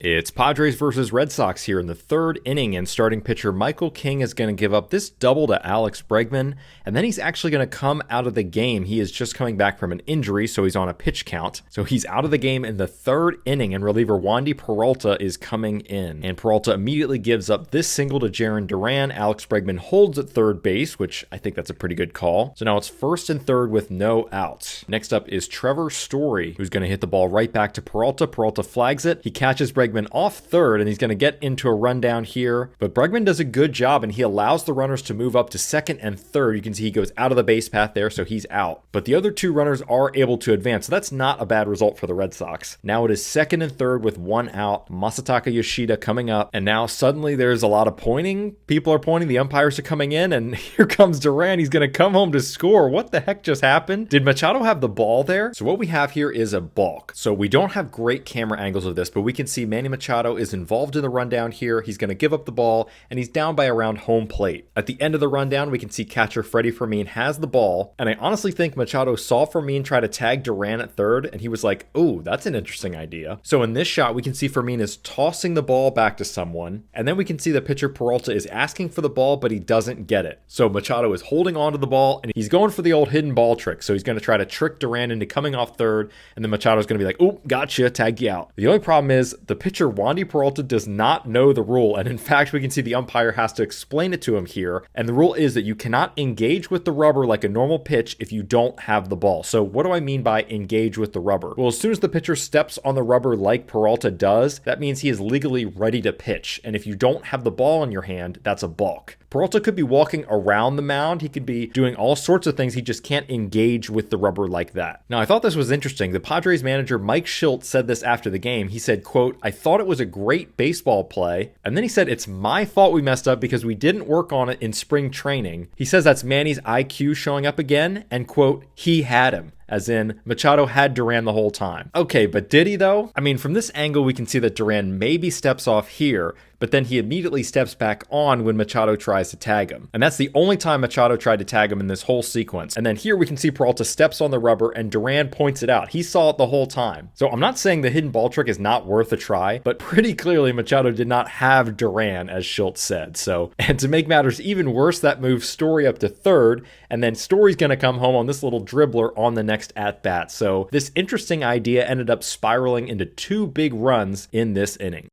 It's Padres versus Red Sox here in the third inning, and starting pitcher Michael King is going to give up this double to Alex Bregman, and then he's actually going to come out of the game. He is just coming back from an injury, so he's on a pitch count. So he's out of the game in the third inning, and reliever Wandy Peralta is coming in. And Peralta immediately gives up this single to Jarren Duran. Alex Bregman holds at third base, which I think that's a pretty good call. So now it's first and third with no outs. Next up is Trevor Story, who's going to hit the ball right back to Peralta. Peralta flags it. He catches Bregman off third, and he's going to get into a rundown here, but Bregman does a good job, and he allows the runners to move up to second and third. You can see he goes out of the base path there, so he's out, but the other two runners are able to advance, so that's not a bad result for the Red Sox. Now it is second and third with one out. Masataka Yoshida coming up, and now suddenly there's a lot of pointing. People are pointing, the umpires are coming in, and here comes Duran. He's going to come home to score. What the heck just happened? Did Machado have the ball there? So what we have here is a balk. So we don't have great camera angles of this, but we can see Manny Machado is involved in the rundown here. He's going to give up the ball, and he's down by around home plate. At the end of the rundown, we can see catcher Freddie Fermin has the ball, and I honestly think Machado saw Fermin try to tag Duran at third, and he was like, "Ooh, that's an interesting idea." So in this shot, we can see Fermin is tossing the ball back to someone, and then we can see the pitcher Peralta is asking for the ball, but he doesn't get it. So Machado is holding on to the ball, and he's going for the old hidden ball trick. So he's going to try to trick Duran into coming off third, and then Machado's going to be like, "Ooh, gotcha, tag you out." The only problem is the pitcher Wandy Peralta does not know the rule, and in fact we can see the umpire has to explain it to him here, and the rule is that you cannot engage with the rubber like a normal pitch if you don't have the ball. So what do I mean by engage with the rubber? Well, as soon as the pitcher steps on the rubber like Peralta does, that means he is legally ready to pitch, and if you don't have the ball in your hand, that's a balk. Peralta could be walking around the mound. He could be doing all sorts of things. He just can't engage with the rubber like that. Now, I thought this was interesting. The Padres manager, Mike Shildt, said this after the game. He said, quote, "I thought it was a great baseball play." And then he said, "It's my fault we messed up because we didn't work on it in spring training." He says that's Manny's IQ showing up again, and quote, "He had him." As in, Machado had Duran the whole time. Okay, but did he though? I mean, from this angle, we can see that Duran maybe steps off here, but then he immediately steps back on when Machado tries to tag him. And that's the only time Machado tried to tag him in this whole sequence. And then here we can see Peralta steps on the rubber and Duran points it out. He saw it the whole time. So I'm not saying the hidden ball trick is not worth a try, but pretty clearly Machado did not have Duran, as Schultz said. So, and to make matters even worse, that moves Story up to third, and then Story's gonna come home on this little dribbler on the next at bat. So this interesting idea ended up spiraling into two big runs in this inning.